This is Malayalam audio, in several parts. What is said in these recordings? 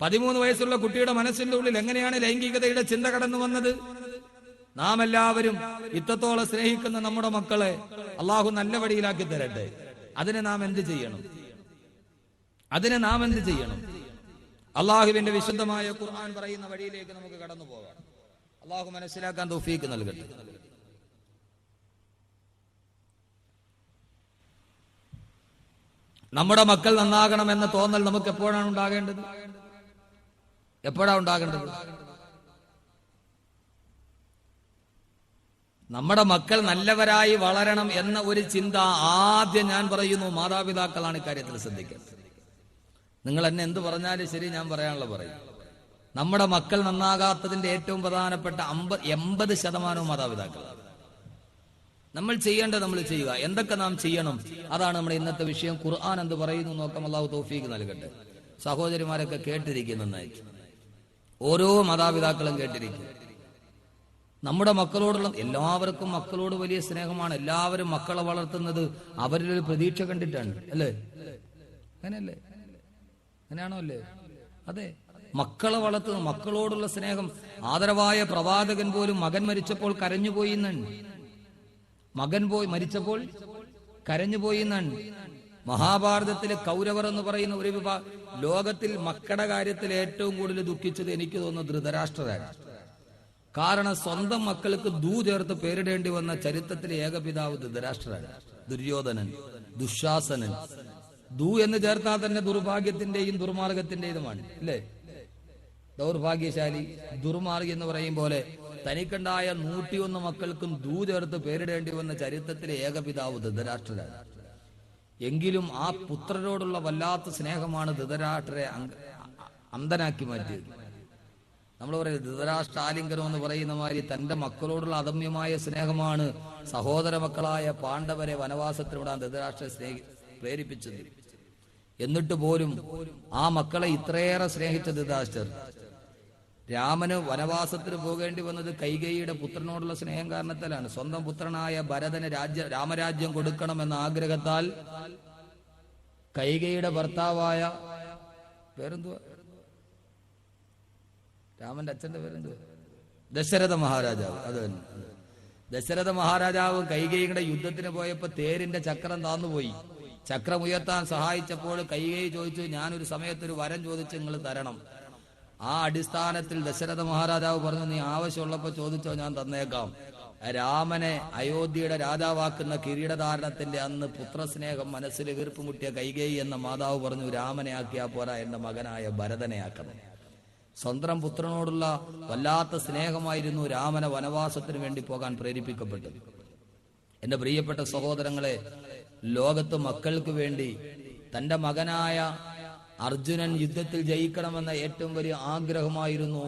13 വയസ്സുള്ള കുട്ടിയുടെ മനസ്സിന്റെ ഉള്ളിൽ എങ്ങനെയാണ് ലൈംഗികതയുടെ ചിന്ത കടന്നു വന്നത്? നാം എല്ലാവരും ഇത്രത്തോളം സ്നേഹിക്കുന്ന നമ്മുടെ മക്കളെ അള്ളാഹു നല്ല വഴിയിലാക്കി തരട്ടെ. അതിന് നാം എന്ത് ചെയ്യണം? അള്ളാഹുവിന്റെ വിശുദ്ധമായ ഖുർആൻ പറയുന്ന വഴിയിലേക്ക് നമുക്ക് കടന്നു പോകാം. അള്ളാഹു മനസ്സിലാക്കാൻ തൗഫീഖ് നൽകട്ടെ. നമ്മുടെ മക്കൾ നന്നാകണമെന്ന തോന്നൽ നമുക്ക് എപ്പോഴാണ് ഉണ്ടാകേണ്ടത്? നമ്മുടെ മക്കൾ നല്ലവരായി വളരണം എന്ന ഒരു ചിന്ത ആദ്യം ഞാൻ പറയുന്നു മാതാപിതാക്കളാണ് ഇക്കാര്യത്തിൽ ശ്രദ്ധിക്കുന്നത്. നിങ്ങൾ എന്നെ എന്ത് പറഞ്ഞാലും ശരി, ഞാൻ പറയാനുള്ള പറയും. നമ്മുടെ മക്കൾ നന്നാകാത്തതിന്റെ ഏറ്റവും പ്രധാനപ്പെട്ട 80% മാതാപിതാക്കളാണ്. നമ്മൾ ചെയ്യേണ്ടത് നമ്മൾ ചെയ്യുക. എന്തൊക്കെ നാം ചെയ്യണം, അതാണ് നമ്മുടെ ഇന്നത്തെ വിഷയം. ഖുർആൻ എന്ത് പറയുന്നു നോക്കാം. അല്ലാഹു തൗഫീഖ് നൽകട്ടെ. സഹോദരിമാരൊക്കെ കേട്ടിരിക്കും നന്നായിട്ട്. ഓരോ മാതാപിതാക്കളും കേട്ടിരിക്കും. നമ്മുടെ മക്കളോടുള്ള എല്ലാവർക്കും മക്കളോട് വലിയ സ്നേഹമാണ്. എല്ലാവരും മക്കളെ വളർത്തുന്നത് അവരിലൊരു പ്രതീക്ഷ കണ്ടിട്ടാണ്, അല്ലേ? അങ്ങനെയല്ലേ? അങ്ങനെയാണോ? അല്ലേ? അതെ, മക്കളെ വളർത്തുന്നു, മക്കളോടുള്ള സ്നേഹം. ആദരവായ പ്രവാചകൻ പോലും മകൻ മരിച്ചപ്പോൾ കരഞ്ഞുപോയി എന്നാണ്. മരിച്ചപ്പോൾ കരഞ്ഞുപോയി എന്നാണ്. മഹാഭാരതത്തിലെ കൗരവർ എന്ന് പറയുന്ന ഒരു വിഭാഗം ലോകത്തിൽ മക്കളുടെ കാര്യത്തിൽ ഏറ്റവും കൂടുതൽ ദുഃഖിച്ചത് എനിക്ക് തോന്നുന്നു ധൃതരാഷ്ട്രരാണ്. കാരണം സ്വന്തം മക്കൾക്ക് ദൂ ചേർത്ത് പേരിടേണ്ടി വന്ന ചരിത്രത്തിലെ ഏകപിതാവ് ധൃതരാഷ്ട്രരാണ്. ദുര്യോധനൻ, ദുശാസനൻ. ദൂ എന്ന് ചേർത്താൽ തന്നെ ദുർഭാഗ്യത്തിന്റെയും ദുർമാർഗത്തിന്റെതുമാണ്, അല്ലേ? ദൗർഭാഗ്യശാലി, ദുർമാർഗി എന്ന് പറയും പോലെ തനിക്കുണ്ടായ 101 മക്കൾക്കും ദൂ ചേർത്ത് പേരിടേണ്ടി വന്ന ചരിത്രത്തിലെ ഏകപിതാവ് ധൃതരാഷ്ട്രരാണ്. എങ്കിലും ആ പുത്രരോടുള്ള വല്ലാത്ത സ്നേഹമാണ് ധൃതരാഷ്ട്രരെ അന്ധനാക്കി മാറ്റിയത്. നമ്മൾ പറയുന്നത് ധൃതരാഷ്ട്രാലിംഗനം എന്ന് പറയുന്ന മാതിരി തന്റെ മക്കളോടുള്ള അദമ്യമായ സ്നേഹമാണ് സഹോദര മക്കളായ പാണ്ഡവരെ വനവാസത്തിലൂടെ ധൃതരാഷ്ട്രരെ പ്രേരിപ്പിച്ചത്. എന്നിട്ട് പോലും ആ മക്കളെ ഇത്രയേറെ സ്നേഹിച്ച ധൃതരാഷ്ട്രർ രാമന് വനവാസത്തിന് പോകേണ്ടി വന്നത് കൈകേയിയുടെ പുത്രനോടുള്ള സ്നേഹം കാരണത്താലാണ്. സ്വന്തം പുത്രനായ ഭരതന് രാമരാജ്യം കൊടുക്കണമെന്ന ആഗ്രഹത്താൽ കൈകേയിയുടെ ഭർത്താവായ പേരെന്തുവാ, രാമന്റെ അച്ഛന്റെ പേരെന്തുവാ, ദശരഥ മഹാരാജാവ്. അത് തന്നെ, ദശരഥ മഹാരാജാവ് കൈകേയിയുടെ യുദ്ധത്തിന് പോയപ്പോ തേരിന്റെ ചക്രം താന്നുപോയി. ചക്രം ഉയർത്താൻ സഹായിച്ചപ്പോൾ കൈകേയി ചോദിച്ചു, ഞാനൊരു സമയത്തൊരു വരം ചോദിച്ച് നിങ്ങൾ തരണം. ആ അടിസ്ഥാനത്തിൽ ദശരഥ മഹാരാജാവ് പറഞ്ഞു, നീ ആവശ്യമുള്ളപ്പോ ചോദിച്ചോ, ഞാൻ തന്നേക്കാം. രാമനെ അയോധ്യയുടെ രാജാവാക്കുന്ന കിരീടധാരണത്തിന്റെ അന്ന് പുത്രസ്നേഹം മനസ്സിൽ വീർപ്പുമുട്ടിയ കൈകേയി എന്ന മാതാവ് പറഞ്ഞു, രാമനെ ആക്കിയാ പോരാ, എന്റെ മകനായ ഭരതനെ ആക്കണം. സ്വന്തം പുത്രനോടുള്ള വല്ലാത്ത സ്നേഹമായിരുന്നു രാമനെ വനവാസത്തിന് വേണ്ടി പോകാൻ പ്രേരിപ്പിക്കപ്പെട്ടത്. എന്റെ പ്രിയപ്പെട്ട സഹോദരങ്ങളെ, ലോകത്ത് മക്കൾക്ക് വേണ്ടി തന്റെ മകനായ അർജുനൻ യുദ്ധത്തിൽ ജയിക്കണമെന്ന ഏറ്റവും വലിയ ആഗ്രഹമായിരുന്നു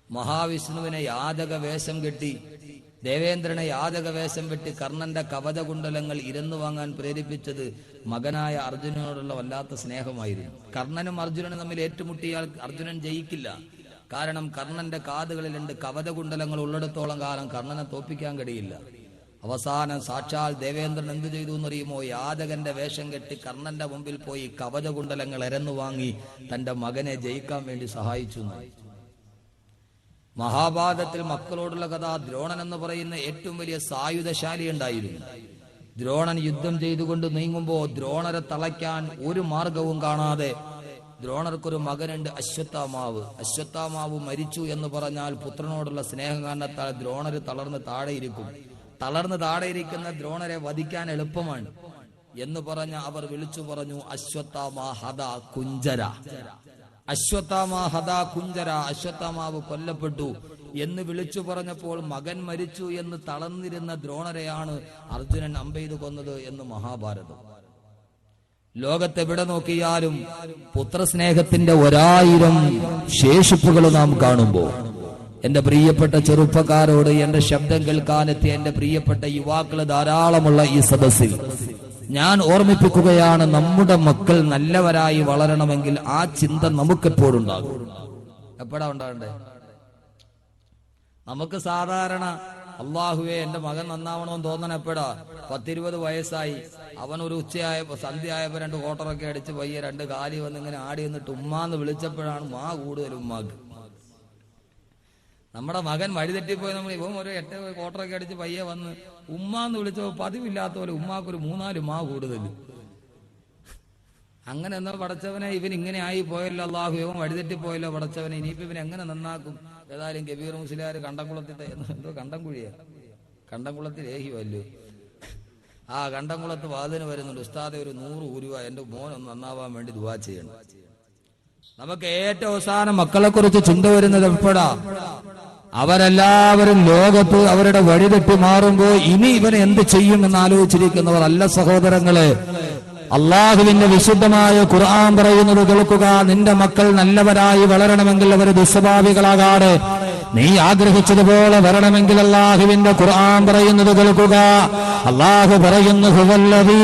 മഹാവിഷ്ണുവിനെ യാചക വേഷം കെട്ടി, ദേവേന്ദ്രനെ യാചക വേഷം കെട്ടി കർണന്റെ കവചകുണ്ടലങ്ങൾ ഇരന്നു വാങ്ങാൻ പ്രേരിപ്പിച്ചത് മകനായ അർജുനനോടുള്ള വല്ലാത്ത സ്നേഹമായിരുന്നു. കർണനും അർജുനനും തമ്മിൽ ഏറ്റുമുട്ടിയാൽ അർജുനൻ ജയിക്കില്ല. കാരണം കർണന്റെ കാതുകളിൽ 2 കവചകുണ്ടലങ്ങൾ ഉള്ളിടത്തോളം കാലം കർണനെ തോൽപ്പിക്കാൻ കഴിയില്ല. അവസാനം സാക്ഷാൽ ദേവേന്ദ്രൻ എന്തു ചെയ്തു എന്നറിയുമോ? യാചകന്റെ വേഷം കെട്ടി കർണന്റെ മുമ്പിൽ പോയി കവചകുണ്ടലങ്ങൾ എരന്നു വാങ്ങി തന്റെ മകനെ ജയിക്കാൻ വേണ്ടി സഹായിച്ചു. മഹാഭാരതത്തിൽ മക്കളോടുള്ള കഥ, ദ്രോണൻ എന്ന് പറയുന്ന ഏറ്റവും വലിയ സായുധശാലി ഉണ്ടായിരുന്നു. ദ്രോണൻ യുദ്ധം ചെയ്തുകൊണ്ട് നീങ്ങുമ്പോ ദ്രോണരെ തളയ്ക്കാൻ ഒരു മാർഗവും കാണാതെ ദ്രോണർക്കൊരു മകനുണ്ട്, അശ്വത്ഥാമാവ് മരിച്ചു എന്ന് പറഞ്ഞാൽ പുത്രനോടുള്ള സ്നേഹം കാരണത്താൽ ദ്രോണര് തളർന്ന് താഴെയിരിക്കുന്ന ദ്രോണരെ വധിക്കാൻ എളുപ്പമാണ് എന്ന് പറഞ്ഞ അവർ വിളിച്ചു പറഞ്ഞു, അശ്വത്ഥാമാവ് കൊല്ലപ്പെട്ടു എന്ന് വിളിച്ചു പറഞ്ഞപ്പോൾ മകൻ മരിച്ചു എന്ന് തളർന്നിരുന്ന ദ്രോണരെയാണ് അർജുനൻ അമ്പെയ്ത് കൊന്നത് എന്ന് മഹാഭാരതം. ലോകത്തെവിടെ നോക്കിയാലും പുത്രസ്നേഹത്തിന്റെ 1000 ശേഷിപ്പുകൾ നാം കാണുമ്പോൾ, എന്റെ പ്രിയപ്പെട്ട ചെറുപ്പക്കാരോട്, എന്റെ ശബ്ദം കേൾക്കാനെത്തിയ എന്റെ പ്രിയപ്പെട്ട യുവാക്കള് ധാരാളമുള്ള ഈ സദസ്സിൽ ഞാൻ ഓർമ്മിപ്പിക്കുകയാണ്, നമ്മുടെ മക്കൾ നല്ലവരായി വളരണമെങ്കിൽ ആ ചിന്ത നമുക്കെപ്പോഴുണ്ടാകും. എപ്പോഴാ ഉണ്ടാകണ്ടേ? നമുക്ക് സാധാരണ അള്ളാഹുവേ എന്റെ മകൻ നന്നാവണമെന്ന് തോന്നണം എപ്പോഴാ? 10-20 വയസ്സായി, അവൻ ഒരു ഉച്ചയായപ്പോ സന്ധ്യയായപ്പോ 2 കോട്ടറൊക്കെ അടിച്ച് പയ്യെ 2 കാലി വന്ന് ഇങ്ങനെ ആടി വന്നിട്ട് ഉമ്മാന്ന് വിളിച്ചപ്പോഴാണ് മാ കൂടുതൽ ഉമ്മാക്ക്. നമ്മുടെ മകൻ വഴിതെറ്റിപ്പോയി, നമ്മൾ ഇവൻ ഒരു 8 കോട്ടറൊക്കെ അടിച്ച് പയ്യെ വന്ന് ഉമ്മാന്ന് വിളിച്ചപ്പോ പതിവില്ലാത്ത പോലെ ഉമ്മാക്കൊരു 3-4 മാ കൂടുതൽ. അങ്ങനെ എന്നാ പടച്ചവനെ ഇവൻ ഇങ്ങനെ ആയി പോയല്ലോ അള്ളാഹു, ഇവൻ വഴിതെറ്റിപ്പോയല്ലോ പടച്ചവനെ, ഇനിയിപ്പോ ഇവൻ എങ്ങനെ നന്നാക്കും? ഏതായാലും കബീർ മുസ്ലിയാർ കണ്ടംകുളത്തിന്റെ എന്തോ കണ്ടംകുഴിയാ, കണ്ടംകുളത്തിൽ ഏഹിവല്ലോ, ആ കണ്ടംകുളത്ത് വാതിന് വരുന്നുണ്ട്. ഉസ്താദെ ഒരു 100 രൂപ എന്റെ മോനൊന്ന് നന്നാവാൻ വേണ്ടി ദുആ ചെയ്യണം. നമുക്ക് ഏറ്റവും അവസാനം മക്കളെ കുറിച്ച് ചിന്ത വരുന്നത് എപ്പോഴാ? അവരെല്ലാവരും ലോകത്ത് അവരുടെ വഴിതെറ്റി മാറുമ്പോ ഇനി ഇവനെ എന്ത് ചെയ്യുമെന്ന് ആലോചിച്ചിരിക്കുന്നവർ അല്ല സഹോദരങ്ങളെ. അള്ളാഹുവിന്റെ വിശുദ്ധമായ ഖുർആൻ പറയുന്നത് കേൾക്കുക. നിന്റെ മക്കൾ നല്ലവരായി വളരണമെങ്കിൽ അവർ ദുസ്വഭാവികളാകാതെ നീ ആഗ്രഹിച്ചതുപോലെ വരണമെങ്കിൽ അള്ളാഹുവിന്റെ ഖുർആൻ പറയുന്നത് കേൾക്കുക. അള്ളാഹു പറയുന്നു ഹുവല്ലദീ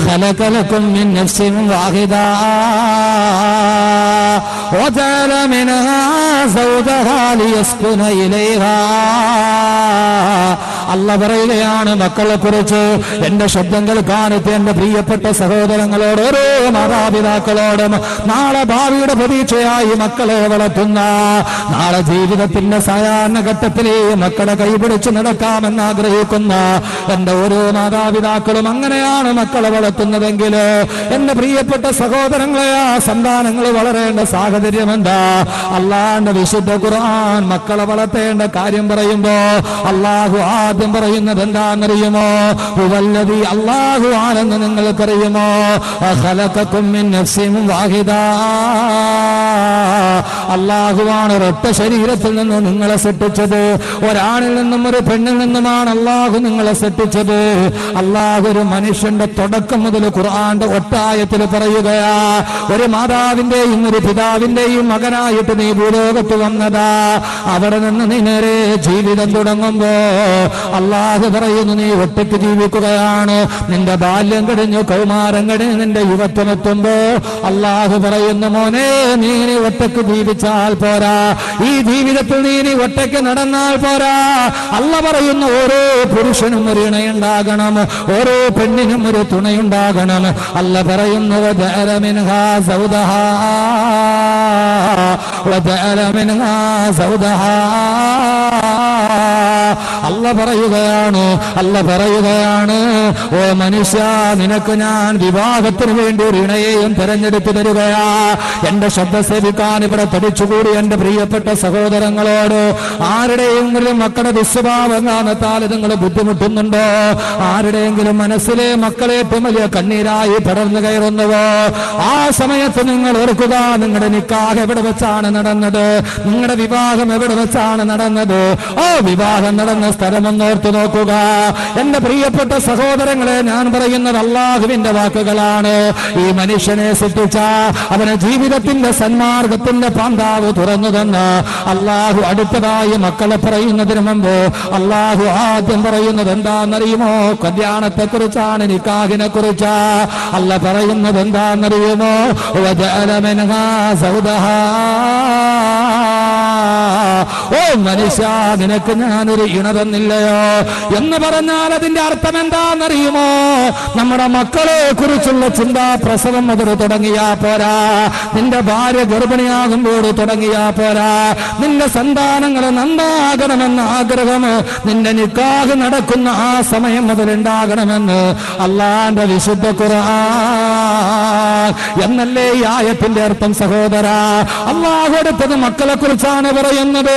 ഖലഖലകും മിൻ നഫ്സിൻ വാഹിദ വജഅല മിൻഹാ സൗജഹാ ലിയസ്കുന ഇലൈഹാ. അല്ലാഹു പറയുകയാണ് മക്കളെ കുറിച്ച്. എന്റെ ശബ്ദം കേൾക്കാനെത്തിയ എന്റെ പ്രിയപ്പെട്ട സഹോദരങ്ങളോട്, ഓരോ മാതാപിതാക്കളോടും നാളെ ഭാവിയുടെ പ്രതീക്ഷയായി മക്കളെ വളർത്തുന്ന, നാളെ ജീവിതത്തിന്റെ സായാഹ്ന ഘട്ടത്തിലെ മക്കളെ കൈപിടിച്ച് നടക്കാമെന്ന് ആഗ്രഹിക്കുന്ന എന്റെ ഓരോ മാതാപിതാക്കളും അങ്ങനെയാണ് മക്കളെ വളർത്തുന്നതെങ്കിൽ എന്റെ പ്രിയപ്പെട്ട സഹോദരങ്ങളെ, ആ സന്താനങ്ങൾ വളരേണ്ട സാഹചര്യം എന്താ? അള്ളാഹുവിന്റെ വിശുദ്ധ ഖുർആൻ മക്കളെ വളർത്തേണ്ട കാര്യം പറയുമ്പോ അള്ളാഹു ആദ്യം പറയുന്നത് എന്താണെന്നറിയുമോ? ഹുവല്ലദീ, അള്ളാഹു ആണെന്ന് നിങ്ങൾക്കറിയുമോ? ഖലഖകും മിൻ നഫ്സിൻ വാഹിദ, അള്ളാഹുവാണ് ഒരൊറ്റ ശരീരത്തിൽ നിന്ന് നിങ്ങളെ സൃഷ്ടിച്ചത്. ഒരാണിൽ നിന്നും ഒരു പെണ്ണിൽ നിന്നുമാണ് അള്ളാഹു നിങ്ങളെ സൃഷ്ടിച്ചത്. അള്ളാഹു ഒരു മനുഷ്യന്റെ തുടക്കം മുതൽ ഖുർആന്റെ ഒറ്റായത്തിൽ പറയുകയാ, ഒരു മാതാവിന്റെയും ഒരു പിതാവിന്റെയും മകനായിട്ട് നീ ഭൂലോകത്ത് വന്നതാ. അവിടെ നിന്ന് നീ നേരെ ജീവിതം തുടങ്ങുമ്പോ അള്ളാഹു പറയുന്നു നീ ഒറ്റയ്ക്ക് ജീവിക്കുകയാണ്. നിന്റെ ബാല്യം കഴിഞ്ഞു, കൗമാരം കഴിഞ്ഞ് നിന്റെ യുവത്വം എത്തുമ്പോ അള്ളാഹു പറയുന്നു മോനെ നീ ഒറ്റയ്ക്ക് ജീവിച്ചാൽ പോരാ, ഈ ജീവിതത്തിൽ നീ ഒറ്റയ്ക്ക് നടന്നാൽ പോരാ. അല്ല പറയുന്നു ഓരോ പുരുഷനും ഒരു ഇണയുണ്ടാകണം, ഓരോ പെണ്ണിനും ഒരു തുണയുണ്ടാകണം. അല്ല പറയുന്നു വജഅല മിൻഹാ സൗദഹാ വജഅല മിൻഹാ സൗദഹാ. അല്ല പറയുകയാണ് ഓ മനുഷ്യ, നിനക്ക് ഞാൻ വിവാഹത്തിന് വേണ്ടി ഒരു ഇണയെയും തെരഞ്ഞെടുത്തു തരികയാ. എന്റെ ശബ്ദ സേവിക്കാൻ ഇവിടെ തടിച്ചുകൂടി എന്റെ പ്രിയപ്പെട്ട സഹോദരങ്ങളോട്, ആരുടെയെങ്കിലും മക്കളുടെ ദുസ്വഭാവം കാരണത്താൽ നിങ്ങൾ ബുദ്ധിമുട്ടുന്നുണ്ടോ? ആരുടെയെങ്കിലും മനസ്സിലെ മക്കളെ ഏറ്റവും വലിയ കണ്ണീരായി പടർന്നു കയറുന്നുവോ? ആ സമയത്ത് നിങ്ങൾ ഓർക്കുക, നിങ്ങളുടെ നിക്കാഹ് എവിടെ വെച്ചാണ് നടന്നത്? നിങ്ങളുടെ വിവാഹം എവിടെ വെച്ചാണ് നടന്നത്? ഓ വിവാഹം നടന്ന സ്ഥലമെന്നോർത്ത് നോക്കുക. എന്റെ പ്രിയപ്പെട്ട സഹോദരങ്ങളെ, ഞാൻ പറയുന്നത് അള്ളാഹുവിന്റെ വാക്കുകളാണ്. ഈ മനുഷ്യനെ സൃഷ്ടിച്ച അവനെ ജീവിതത്തിന്റെ സന്മാർഗത്തിന്റെ പാന്താവ് തുറന്നു തന്ന അള്ളാഹു അടുത്തതായി മക്കളെ പറയുന്നതിന് മുമ്പ് അള്ളാഹു ആദ്യം പറയുന്നത് എന്താണെന്നറിയുമോ? കല്യാണത്തെ കുറിച്ചാണ്, നിക്കാഹിനെ കുറിച്ചാ. അല്ല പറയുന്നത് എന്താണെന്നറിയുമോ? വജഅല മിൻഹാ സൗദഹാ. ഓ മനുഷ്യ, നിനക്ക് ഞാനൊരു ഇണ തന്നില്ലയോ എന്ന് പറഞ്ഞാൽ അതിന്റെ അർത്ഥം എന്താണെന്നറിയുമോ? നമ്മുടെ മക്കളെ കുറിച്ചുള്ള ചിന്ത പ്രസവം മുതൽ തുടങ്ങിയാ പോരാ, നിന്റെ ഭാര്യ ഗർഭിണിയാകുമ്പോൾ തുടങ്ങിയാ പോരാ, നിന്റെ സന്താനങ്ങൾ നന്നാകണമെന്ന ആഗ്രഹം നിന്റെ നിക്കാഹ് നടക്കുന്ന ആ സമയം മുതൽ ഉണ്ടാകണമെന്ന് അള്ളാന്റെ വിശുദ്ധ ഖുർആൻ. എന്നല്ലേ ഈ ആയത്തിന്റെ അർത്ഥം സഹോദരാ? അള്ളാഹു അടുത്തത് മക്കളെ കുറിച്ചാണ് പറയുന്നത്.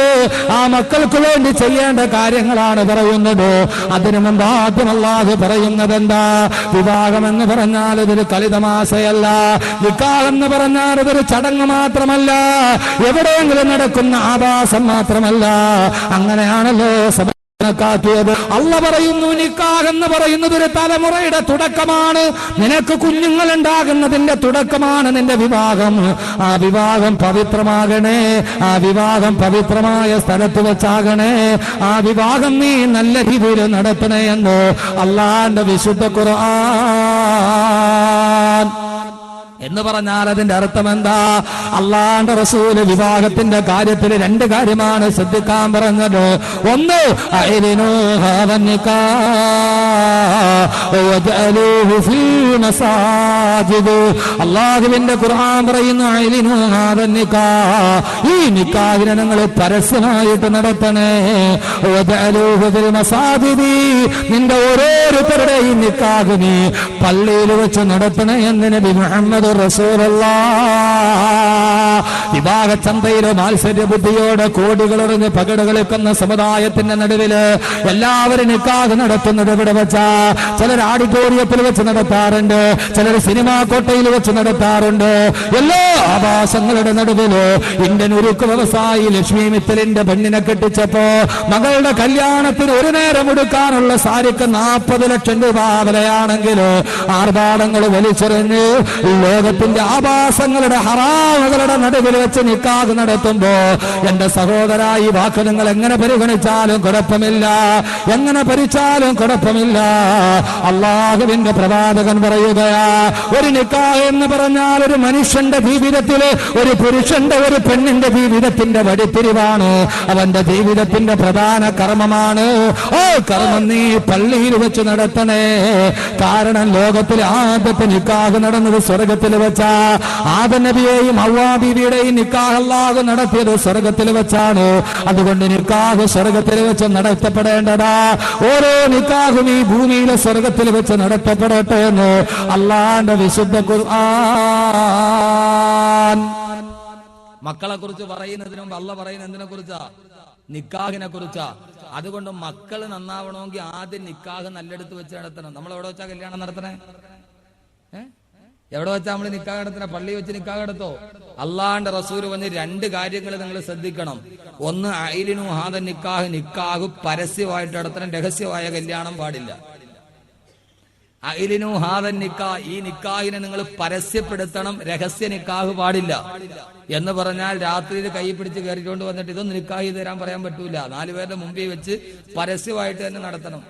ആ മക്കൾക്ക് വേണ്ടി ചെയ്യേണ്ട കാര്യങ്ങളാണ് പറയുന്നത്. അതിനു മുമ്പ് ആദ്യം അള്ളാഹു പറയുന്നത് എന്താ? വിവാഹം എന്ന് പറഞ്ഞാൽ ഇതൊരു കളിതമാശയല്ല. നിക്കാഹ് എന്ന് പറഞ്ഞാൽ ഇതൊരു ചടങ്ങ് മാത്രമല്ല, എവിടെയെങ്കിലും നടക്കുന്ന ആഭാസം മാത്രമല്ല. അങ്ങനെയാണല്ലോ കാട്ടിയത്. അള്ള പറയുന്നു നിക്കാഹ് എന്ന് പറയുന്നത് ഒരു തലമുറയുടെ തുടക്കമാണ്. നിനക്ക് കുഞ്ഞുങ്ങൾ ഉണ്ടാകുന്നതിന്റെ തുടക്കമാണ് നിന്റെ വിവാഹം. ആ വിവാഹം പവിത്രമാകണേ, ആ വിവാഹം പവിത്രമായ സ്ഥലത്ത് വെച്ചാകണേ, ആ വിവാഹം നീ നല്ല രീതിയിൽ നടത്തണേ എന്ന് അള്ളാന്റെ വിശുദ്ധ ഖുർആൻ. എന്ന് പറഞ്ഞാൽ അതിന്റെ അർത്ഥം എന്താ? അള്ളാന്റെ റസൂല് വിവാഹത്തിന്റെ കാര്യത്തിൽ രണ്ട് കാര്യമാണ് ശ്രദ്ധിക്കാൻ പറഞ്ഞത്. ഒന്ന്, അള്ളാഹുവിന്റെ ഖുർആൻ പറയുന്നു, ഈ നിക്കാഹിനെ നിങ്ങൾ പരസ്യമായിട്ട് നടത്തണേ. നിന്റെ ഓരോരുത്തരുടെയും നിക്കാഹ് നീ പള്ളിയിൽ വെച്ച് നടത്തണേ എന്ന് നബി മുഹമ്മദ് വിവാഹ ചന്തയിലോ മാത്സര്യ ബുദ്ധിയോടെ കോടികളെറിഞ്ഞ് പകട് കളിക്കുന്ന സമുദായത്തിന്റെ നടുവില് എല്ലാവരും നിക്കാഹ് നടത്തുന്നത് ഇവിടെ വെച്ചാ. ചിലർ ഓഡിറ്റോറിയത്തിൽ വെച്ച് നടത്താറുണ്ട്, ചിലർ സിനിമാ കോട്ടയിൽ വെച്ച് നടത്താറുണ്ട്. എല്ലാ ആവാസങ്ങളുടെ നടുവില് ഇന്ത്യൻ ഉരുക്ക് വ്യവസായി ലക്ഷ്മി മിത്തലിന്റെ പെണ്ണിനെ കെട്ടിച്ചപ്പോ മകളുടെ കല്യാണത്തിന് ഒരു നേരം എടുക്കാനുള്ള സാരിക്ക് 40 ലക്ഷം രൂപ വിലയാണെങ്കിൽ ആർഭാടങ്ങൾ വലിച്ചെറിഞ്ഞ് ലോകത്തിന്റെ ആഭാസങ്ങളുടെ ഹറാമുകളുടെ നടുവിൽ വെച്ച് നിക്കാഹ് നടത്തുമ്പോ എന്റെ സഹോദര, ഈ വാക്ക് നിങ്ങൾ എങ്ങനെ പരിഗണിച്ചാലും കുഴപ്പമില്ല, എങ്ങനെ ഭരിച്ചാലും കുഴപ്പമില്ല. അള്ളാഹുവിന്റെ പ്രവാചകൻ പറയുകയാ, ഒരു നിക്കാഹ് എന്ന് പറഞ്ഞാൽ ഒരു മനുഷ്യന്റെ ജീവിതത്തില്, ഒരു പുരുഷന്റെ ഒരു പെണ്ണിന്റെ ജീവിതത്തിന്റെ വഴിത്തിരിവാണ്, അവന്റെ ജീവിതത്തിന്റെ പ്രധാന കർമ്മമാണ്. ഓ കർമ്മം നീ പള്ളിയിൽ വെച്ച് നടത്തണേ. കാരണം ലോകത്തിലെ ആദ്യത്തെ നിക്കാഹ് നടന്നത് സ്വർഗത്തിൽ വെച്ചാ. ആദം നബിയെയും ഹവ്വാ ബീവിയുടെയും നിക്കാഹ് അല്ലാഹു നടത്തിയത് സ്വർഗത്തിൽ വെച്ചാണ്. അതുകൊണ്ട് നിക്കാഹ് സ്വർഗത്തിൽ വെച്ച് നടത്തപ്പെടേണ്ടതാ. ഓരോ നിക്കാഹും ഈ ഭൂമിയിലെ സ്വർഗത്തിൽ വെച്ച് നടത്തപ്പെടട്ടെ എന്ന് അള്ളാന്റെ വിശുദ്ധ ഖുർആൻ. മക്കളെ കുറിച്ച് പറയുന്നതിന് മുമ്പ് അള്ള പറയുന്നത് എന്തിനെ കുറിച്ചാ? നിക്കാഹിനെ കുറിച്ചാ. അതുകൊണ്ട് മക്കൾ നന്നാവണമെങ്കിൽ ആദ്യം നിക്കാഹ് നല്ലെടുത്ത് വെച്ച് നടത്തണം. നമ്മൾ എവിടെ വെച്ചാ കല്യാണം നടത്തണേ? എവിടെ വെച്ചാ നമ്മൾ നിക്കാഹ് നടത്തണേ? പള്ളി വെച്ച് നിക്കാഹ് നടത്തോ? അള്ളാന്റെ റസൂല് വന്ന് രണ്ട് കാര്യങ്ങൾ നിങ്ങൾ ശ്രദ്ധിക്കണം. ഒന്ന്, ഐലിനു ഹാദ നിക്കാഹ്, നിക്കാഹ് പരസ്യമായിട്ട് നടത്തണം, രഹസ്യമായ കല്യാണം പാടില്ല. ഐലിനു ഹാദ നിക്കാഹ്, ഈ നിക്കാഹിനെ നിങ്ങൾ പരസ്യപ്പെടുത്തണം, രഹസ്യ നിക്കാഹ് പാടില്ല. എന്ന് പറഞ്ഞാൽ രാത്രിയിൽ കൈ പിടിച്ച് കയറിക്കൊണ്ട് വന്നിട്ട് ഇതൊന്നും നിക്കാഹ് തരാൻ പറയാൻ പറ്റൂല. 4 പേരുടെ മുമ്പിൽ വെച്ച് പരസ്യമായിട്ട് തന്നെ നടത്തണം.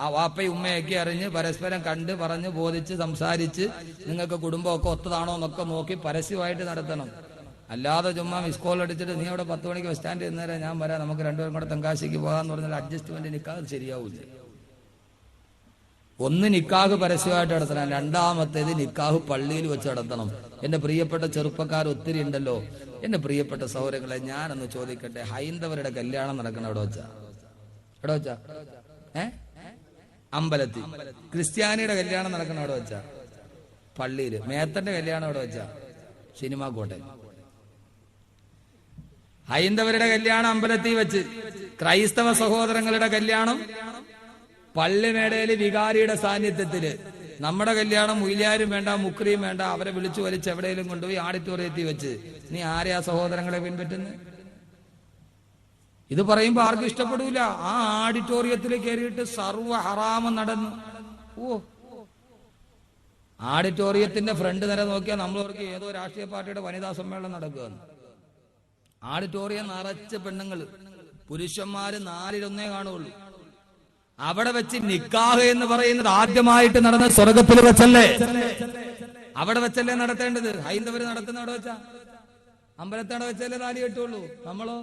ആ വാപ്പയും ഉമ്മയൊക്കെ അറിഞ്ഞ് പരസ്പരം കണ്ട് പറഞ്ഞ് ബോധിച്ച് സംസാരിച്ച് നിങ്ങൾക്ക് കുടുംബമൊക്കെ ഒത്തതാണോ എന്നൊക്കെ നോക്കി പരസ്യമായിട്ട് നടത്തണം. അല്ലാതെ ചുമ്മാ മിസ് കോൾ അടിച്ചിട്ട് നീ അവിടെ 10 മണിക്ക് ബസ് സ്റ്റാൻഡിൽ ഇരുന്നേരം ഞാൻ വരാം, നമുക്ക് രണ്ടുപേരും കൂടെ തെങ്കാശിക്ക് പോകാന്ന് പറഞ്ഞാൽ അഡ്ജസ്റ്റ്മെന്റ് നിക്കാഹ് ശരിയാവൂല. ഒന്ന്, നിക്കാഹ് പരസ്യമായിട്ട് നടത്തണം. രണ്ടാമത്തേത്, നിക്കാഹ് പള്ളിയിൽ വെച്ച് നടത്തണം. എന്റെ പ്രിയപ്പെട്ട ചെറുപ്പക്കാർ ഒത്തിരി ഉണ്ടല്ലോ. എന്റെ പ്രിയപ്പെട്ട സൗരങ്ങളെ, ഞാനൊന്ന് ചോദിക്കട്ടെ, ഹൈന്ദവരുടെ കല്യാണം നടക്കണം എവിടെ വെച്ചാ? എവിടെ വെച്ചാ? അമ്പലത്തിൽ. ക്രിസ്ത്യാനിയുടെ കല്യാണം നടക്കണം എവിടെ വെച്ചാ? പള്ളിയിൽ. മേത്തന്റെ കല്യാണം എവിടെ വെച്ചാ? സിനിമാ കോട്ടയിൽ. ഹൈന്ദവരുടെ കല്യാണം അമ്പലത്തിൽ വെച്ച്, ക്രൈസ്തവ സഹോദരങ്ങളുടെ കല്യാണം പള്ളിമേടയില് വികാരിയുടെ സാന്നിധ്യത്തില്. നമ്മുടെ കല്യാണം മുയിലാരും വേണ്ട, മുക്രിയും വേണ്ട, അവരെ വിളിച്ചു വലിച്ച് എവിടെയെങ്കിലും കൊണ്ടുപോയി ഓഡിറ്റോറിയത്തിൽ വെച്ച്. നീ ആരെയാ സഹോദരങ്ങളെ പിൻപറ്റുന്നത്? ഇത് പറയുമ്പോ ആർക്കും ഇഷ്ടപ്പെടൂല. ആ ഓഡിറ്റോറിയത്തിൽ കയറിയിട്ട് സർവ്വ ഹറാമം നടന്നു. ഓഡിറ്റോറിയത്തിന്റെ ഫ്രണ്ട് നേരെ നോക്കിയാൽ നമ്മളവർക്ക് ഏതോ രാഷ്ട്രീയ പാർട്ടിയുടെ വനിതാ സമ്മേളനം നടക്കുകയാണ്. ഓഡിറ്റോറിയം നിറച്ച് പെണ്ണുങ്ങൾ, പുരുഷന്മാര് 4-1 കാണുള്ളൂ. അവിടെ വെച്ച് നിക്കാഹ് എന്ന് പറയുന്നത് ആദ്യമായിട്ട് നടന്ന സ്വർഗത്തിൽ വെച്ചല്ലേ? അവിടെ വെച്ചല്ലേ നടത്തേണ്ടത്? ഹൈന്ദവര് നടത്തുന്ന അവിടെ വെച്ചാ? അമ്പലത്തവിടെ വെച്ചല്ലേ താലി കെട്ടുള്ളൂ. നമ്മളോ?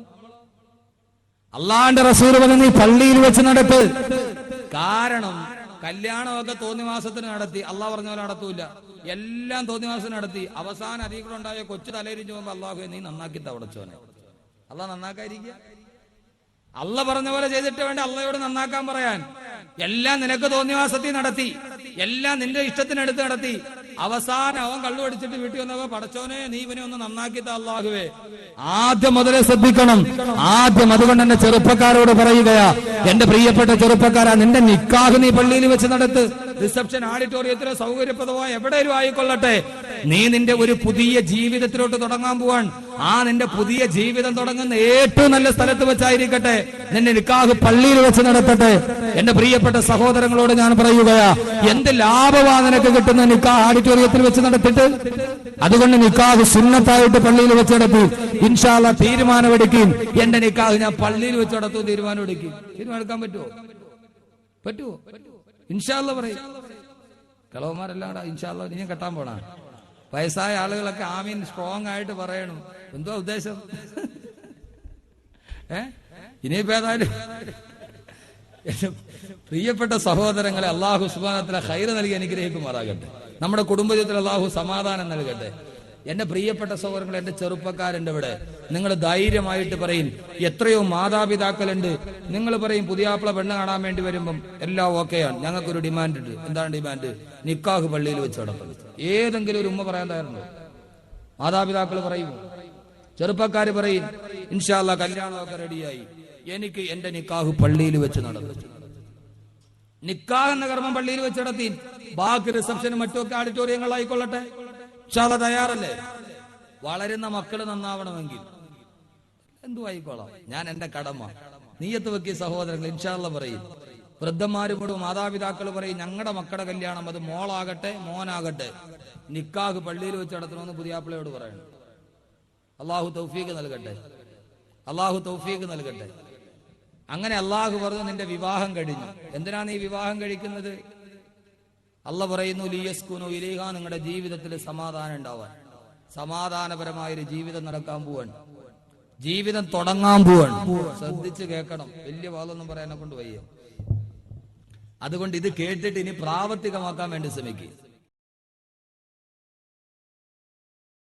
അള്ളാന്റെ റസൂൽ പറഞ്ഞ നീ പള്ളിയിൽ വെച്ച് നടത്ത്. കാരണം കല്യാണമൊക്കെ തോന്നിവാസത്തിന് നടത്തി, അള്ളാഹ് പറഞ്ഞ പോലെ നടത്തൂല. എല്ലാം തോന്നിവാസത്തിന് നടത്തി. അവസാനം അരീകളുണ്ടായ കൊച്ചു തലയിരിഞ്ഞു പോകുമ്പോ അള്ളാഹു നീ നന്നാക്കി തവടച്ചോനെ. അള്ളാഹ് നന്നാക്കാതിരിക്കുക? അള്ള പറഞ്ഞ പോലെ ചെയ്തിട്ട് വേണ്ട അള്ളയോട് നന്നാക്കാൻ പറയാൻ. എല്ലാം നിനക്ക് തോന്നിവാസത്തിൽ നടത്തി, എല്ലാം നിന്റെ ഇഷ്ടത്തിനെടുത്ത് നടത്തി. അവസാനം അവൻ കള്ളു അടിച്ചിട്ട് വീട്ടിൽ വന്നപ്പോ പടച്ചോനെ നീ ഇവനെ ഒന്ന് നന്നാക്കിത്ത അള്ളാഹുവേ. ആദ്യം മുതലേ ശ്രദ്ധിക്കണം. ആദ്യം അതുകൊണ്ട് എന്റെ ചെറുപ്പക്കാരോട് പറയുകയാ, എന്റെ പ്രിയപ്പെട്ട ചെറുപ്പക്കാരാ, നിന്റെ നിക്കാഹ് നീ പള്ളിയിൽ വെച്ച് നടത്ത്. റിസപ്ഷൻ ഓഡിറ്റോറിയത്തിലോ സൗകര്യപ്രദമായ എവിടെയും ആയിക്കൊള്ളട്ടെ. നീ നിന്റെ ഒരു പുതിയ ജീവിതത്തിലോട്ട് തുടങ്ങാൻ പോവാൻ. ആ നിന്റെ പുതിയ ജീവിതം തുടങ്ങുന്ന ഏറ്റവും നല്ല സ്ഥലത്ത് വെച്ചായിരിക്കട്ടെ. നിന്റെ നിക്കാഹ് പള്ളിയിൽ വെച്ച് നടത്തട്ടെ. എന്റെ പ്രിയപ്പെട്ട സഹോദരങ്ങളോട് ഞാൻ പറയുകയാ, എന്ത് ലാഭമാ നിനക്ക് കിട്ടുന്ന നിക്കാഹ് ഓഡിറ്റോറിയത്തിൽ വെച്ച് നടത്തിയിട്ട്? അതുകൊണ്ട് നിക്കാഹ് സുന്നത്തായിട്ട് പള്ളിയിൽ വെച്ച് നടത്തി. ഇൻഷാ അല്ലാഹ് തീരുമാനമെടുക്കും. എന്റെ നിക്കാഹ് ഞാൻ പള്ളിയിൽ വെച്ച് നടത്തും. തീരുമാനമെടുക്കും. തീരുമാനമെടുക്കാൻ പറ്റുമോ? പറ്റുമോ? ഇൻഷാ അല്ലാഹ് പറയും. കളവന്മാരെല്ലാം കൂടെ ഇൻഷാ അല്ലാഹ് ഇനിയും കെട്ടാൻ പോണ. വയസ്സായ ആളുകളൊക്കെ ആമീൻ സ്ട്രോങ് ആയിട്ട് പറയണം. എന്തോ ഉദ്ദേശം? ഇനിയിപ്പോ ഏതായാലും പ്രിയപ്പെട്ട സഹോദരങ്ങളെ, അള്ളാഹു സുബ്ഹാനഹു വ തആല ഖൈർ നൽകി അനുഗ്രഹിക്കുമാറാകട്ടെ. നമ്മുടെ കുടുംബജീവിതത്തിൽ അള്ളാഹു സമാധാനം നൽകട്ടെ. എന്റെ പ്രിയപ്പെട്ട സഹോദരങ്ങൾ, എന്റെ ചെറുപ്പക്കാരുണ്ട് ഇവിടെ, നിങ്ങൾ ധൈര്യമായിട്ട് പറയും. എത്രയോ മാതാപിതാക്കളുണ്ട്, നിങ്ങൾ പറയും പുതിയാപ്പിള പെണ്ണ് കാണാൻ വേണ്ടി വരുമ്പം എല്ലാം ഓക്കെയാണ്, ഞങ്ങൾക്കൊരു ഡിമാൻഡ് ഉണ്ട്. എന്താണ് ഡിമാൻഡ്? നിക്കാഹ് പള്ളിയിൽ വെച്ച് നടത്തും. ഏതെങ്കിലും ഒരു ഉമ്മ പറയാൻ തയ്യാറുണ്ടോ? മാതാപിതാക്കൾ പറയും, ചെറുപ്പക്കാര് പറയും, ഇൻഷാ അല്ലാഹ് കല്യാണമൊക്കെ റെഡിയായി, എനിക്ക് എന്റെ നിക്കാഹ് പള്ളിയിൽ വെച്ച് നടന്നു. നിക്കാഹ് എന്ന കർമ്മം പള്ളിയിൽ വെച്ച് നടത്തി, ബാക്കി റിസപ്ഷനും മറ്റുമൊക്കെ ഓഡിറ്റോറിയങ്ങളായിക്കൊള്ളട്ടെ. ഇൻഷാ അല്ലാഹ് തയ്യാറല്ലേ? വളരുന്ന മക്കള് നന്നാവണമെങ്കിൽ എന്തു ആയിക്കോളാം, ഞാൻ എന്റെ കടമ നീയത്ത് വെക്കിയ സഹോദരങ്ങൾ ഇൻഷാ അല്ലാഹ് പറയും. വൃദ്ധന്മാരോട് മാതാപിതാക്കൾ പറയും, ഞങ്ങളുടെ മക്കളുടെ കല്യാണം, അത് മോളാകട്ടെ മോനാകട്ടെ, നിക്കാഹ് പള്ളിയിൽ വെച്ച് നടത്തണമെന്ന് പുതിയാപ്പിളയോട് പറയണം. അള്ളാഹു തൗഫീഖ് നൽകട്ടെ, അള്ളാഹു തൗഫീഖ് നൽകട്ടെ. അങ്ങനെ അള്ളാഹു പറഞ്ഞു, നിന്റെ വിവാഹം കഴിഞ്ഞു. എന്തിനാണ് ഈ വിവാഹം കഴിക്കുന്നത്? അള്ളാഹ് പറയുന്നു, ലിയസ്കുനു ഇലൈഹ, നിങ്ങളുടെ ജീവിതത്തിൽ സമാധാനം ഉണ്ടാവാൻ. സമാധാനപരമായൊരു ജീവിതം നടക്കാൻ പോവാൻ, ജീവിതം തുടങ്ങാൻ പോവാൻ. ശ്രദ്ധിച്ച് കേൾക്കണം, വലിയ വാദമൊന്നും പറയാനെ കൊണ്ട് വയ്യ. അതുകൊണ്ട് ഇത് കേട്ടിട്ട് ഇനി പ്രാവർത്തികമാക്കാൻ വേണ്ടി ശ്രമിക്കുക.